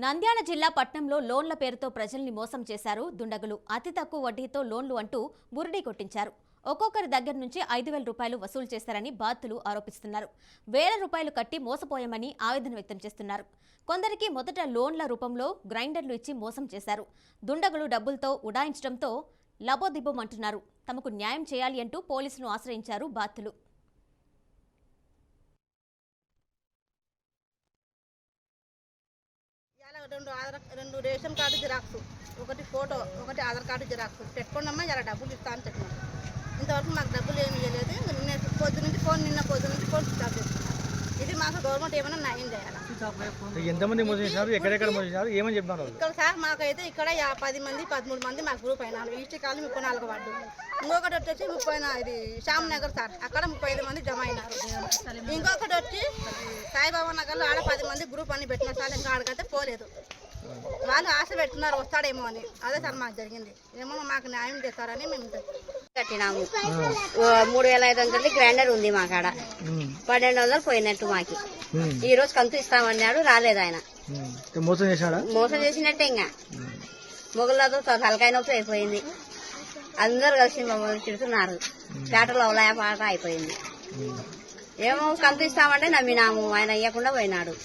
నంద్యాల జిల్లా పట్నంలో లోన్ల పేరుతో ప్రజల్ని మోసం చేశారు దుండగులు. అతి తక్కువ వడ్డీతో లోన్లు అంటూ బురిడీ కొట్టించారు. ఒక్కొక్కరి దగ్గర నుంచి 5,000 రూపాయలు వసూలు చేశారని బాధితులు ఆరోపిస్తున్నారు. వేల రూపాయలు కట్టి మోసపోయామని ఆవేదన వ్యక్తం చేస్తున్నారు. కొందరికి మొదట లోన్ల రూపంలో గ్రైండర్లు ఇచ్చి మోసం చేశారు. దుండగులు డబ్బులతో ఉడాయించడంతో లబోదిబ్బమంటున్నారు. తమకు న్యాయం చేయాలి అంటూ పోలీసులను ఆశ్రయించారు బాధితులు. రెండు రేషన్ కార్డు జిరాక్స్, ఒకటి ఫోటో, ఒకటి ఆధార్ కార్డు జిరాక్స్ పెట్టుకోండమ్మా, ఇలా డబ్బులు ఇస్తా అని చెప్పినాం. ఇంతవరకు మాకు డబ్బులు ఏమి ఇవ్వలేదు. నిన్న పొద్దు నుంచి ఫోన్ స్టాప్ చేస్తున్నాం. ఇది మాకు గవర్నమెంట్ ఏమైనా న్యాయం చేయాలి. ఎంతమంది మోసం చేశారు, ఎక్కడెక్కడ మోసం చేశారు, ఏమని చెప్తున్నారు? ఇక్కడ సార్ మాకైతే ఇక్కడ 10 మంది 13 మంది మాకు గ్రూప్ అయినారు. ఈస్ట్ కాలనీ 34 వార్డు, ఇంకొకటి వచ్చేసి 30 ఇది శ్యామ్ నగర్ సార్, అక్కడ 35 మంది జమ అయినారు. ఇంకొకటి వచ్చి సాయిబాబా నగర్లో ఆడ 10 మంది గ్రూప్ అని పెట్టిన సార్, ఇంకా ఆడకైతే పోలేదు. వాళ్ళు ఆశ పెట్టుకున్నారు వస్తాడేమో అని. అదే సార్ మాకు జరిగింది. ఏమో మాకు న్యాయం చేస్తారని మేము కట్టినాము. 3,500 గ్రైండర్ ఉంది మా కాడ. 1,200 పోయినట్టు మాకి. ఈ రోజు కంతు ఇస్తామన్నాడు, రాలేదు ఆయన. మోసం చేసినట్టే. ఇంకా మొగుళ్ళతో తలకాయ నొప్పి అయిపోయింది. అందరు కలిసి మమ్మల్ని తిడుతున్నారు. పేటలో అవలాయ పాట అయిపోయింది. ఏమో కంతు ఇస్తామంటే నమ్మినాము, ఆయన ఇవ్వకుండా పోయినాడు.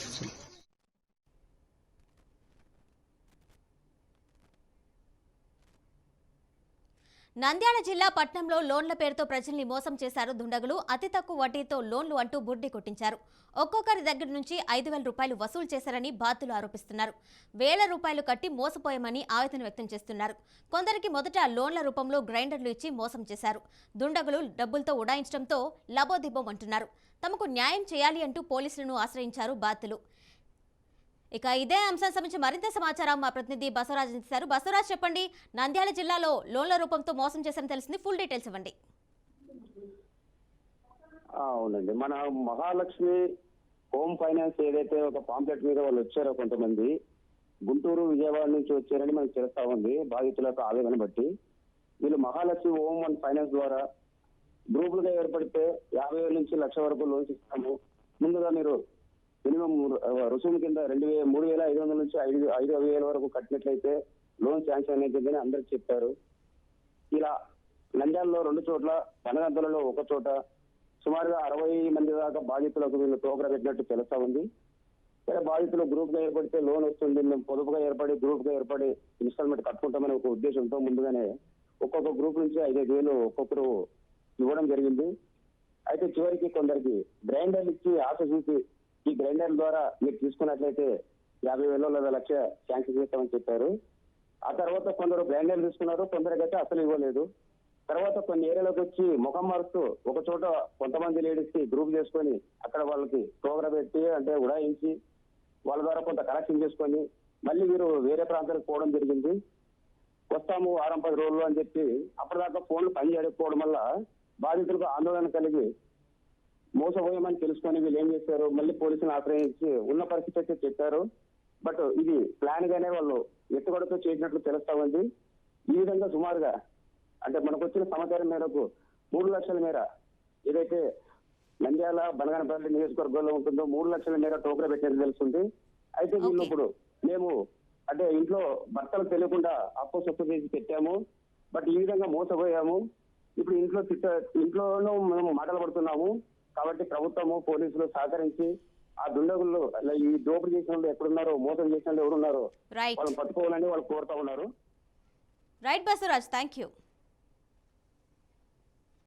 నంద్యాల జిల్లా పట్నంలో లోన్ల పేరుతో ప్రజల్ని మోసం చేశారు దుండగులు. అతి తక్కువ వడ్డీతో లోన్లు అంటూ బుడ్డి కొట్టించారు. ఒక్కొక్కరి దగ్గర నుంచి 5,000 రూపాయలు వసూలు చేశారని బాధితులు ఆరోపిస్తున్నారు. వేల రూపాయలు కట్టి మోసపోయామని ఆవేదన వ్యక్తం చేస్తున్నారు. కొందరికి మొదట లోన్ల రూపంలో గ్రైండర్లు ఇచ్చి మోసం చేశారు. దుండగులు డబ్బులతో ఉడాయించడంతో లబోదిబ్బమంటున్నారు. తమకు న్యాయం చేయాలి అంటూ పోలీసులను ఆశ్రయించారు బాధితులు. ఇక ఇదే అంశం సంబంధించి మరింత సమాచారం మా ప్రతినిధి బసవరాజ్ అందిస్తారు. బసవరాజ్, చెప్పండి, నంద్యాల జిల్లాలో లోన్ల రూపంతో మోసం చేశారని తెలిసింది, ఫుల్ డీటెయిల్స్ ఇవ్వండి. అవునండి, మన మహాలక్ష్మి హోమ్ ఫైనాన్స్ ఏదైతే ఒక పాంప్లెట్ మీద వాళ్ళు వచ్చారో కొంతమంది గుంటూరు విజయవాడ నుంచి వచ్చారని మనకు తెలుస్తా ఉంది. బాధితుల యొక్క ఆవేదన బట్టి వీళ్ళు మహాలక్ష్మి హోమ్ అండ్ ఫైనాన్స్ ద్వారా గ్రూపులుగా ఏర్పడితే 50,000 నుంచి 1,00,000 వరకు లోన్స్ ఇస్తాము. ముందుగా మీరు మినిమం రుసుము కింద 3,500 నుంచి 5,000 వరకు కట్టినట్లయితే లోన్ శాంక్షన్ అవుతుందని అందరికి చెప్పారు. ఇలా నంద్యాలలో 2 చోట్ల, పనగంతలలో 1 చోట సుమారుగా 60 మంది దాకా బాధితులకు వీళ్ళు టోకర పెట్టినట్టు తెలుస్తా ఉంది. ఇలా బాధితులు గ్రూప్ గా ఏర్పడితే లోన్ వస్తుంది, మేము పొదుపుగా ఏర్పడి గ్రూప్ గా ఏర్పడి ఇన్స్టాల్మెంట్ కట్టుకుంటామనే ఒక ఉద్దేశంతో ముందుగానే ఒక్కొక్క గ్రూప్ నుంచి 5,000 ఒక్కొక్కరు ఇవ్వడం జరిగింది. అయితే చివరికి కొందరికి గ్రైండర్లు ఇచ్చి ఆశ చూసి ఈ గ్రైండర్ ద్వారా మీరు తీసుకున్నట్లయితే 50,000 లేదా 1,00,000 శాంక్షన్ చేస్తామని చెప్పారు. ఆ తర్వాత కొందరు గ్రైండర్లు తీసుకున్నారు, కొందరికైతే అసలు ఇవ్వలేదు. తర్వాత కొన్ని ఏరియాలోకి వచ్చి ముఖం మారుస్తూ ఒక చోట కొంతమంది లేడీస్ కి గ్రూప్ చేసుకొని అక్కడ వాళ్ళకి ప్రోగ్రామ్ పెట్టి అంటే ఉడాయించి వాళ్ళ ద్వారా కొంత కలెక్షన్ చేసుకొని మళ్ళీ వీరు వేరే ప్రాంతానికి పోవడం జరిగింది. వస్తాము వారం 10 రోజులు అని చెప్పి అప్పటిదాకా ఫోన్లు పని చేయకపోవడం వల్ల బాధితులకు ఆందోళన కలిగి మోసపోయామని తెలుసుకొని వీళ్ళు ఏం చేశారు, మళ్ళీ పోలీసులను ఆశ్రయించి ఉన్న పరిస్థితి అయితే చెప్పారు. బట్ ఇది ప్లాన్ గానే వాళ్ళు ఎత్తుగడతో చేసినట్లు తెలుస్తా ఉంది. ఈ విధంగా సుమారుగా అంటే మనకు వచ్చిన సమాచారం మేరకు 3 లక్షల మేర ఏదైతే నంద్యాల బనగానపల్లి నియోజకవర్గంలో ఉంటుందో 3 లక్షల మేర టోకరా పెట్టినట్టు తెలుస్తుంది. అయితే వీళ్ళు ఇప్పుడు మేము అంటే ఇంట్లో భర్తలు తెలియకుండా అప్పు సొత్తు చేసి పెట్టాము, బట్ ఈ విధంగా మోసపోయాము. ఇప్పుడు ఇంట్లోనూ మేము మాటలు పడుతున్నాము. కాబట్టి ప్రభుత్వము పోలీసులు సహకరించి ఆ దుండగులు ఈ దోపిడీ చేసిన వాళ్ళు ఎక్కడున్నారో, మోసం చేసిన వాళ్ళు ఎవరున్నారో వాళ్ళని పట్టుకోవాలని వాళ్ళు కోరుతా ఉన్నారు. Right Basavaraj, thank you.